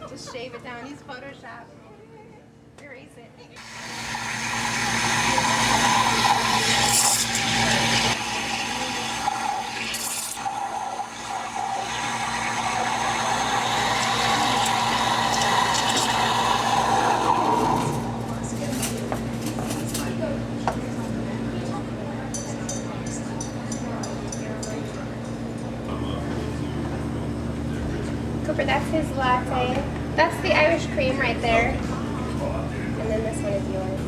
Just shave it down. Use Photoshop. Erase it. Cooper, that's his latte. That's the Irish cream right there. And then this one is yours.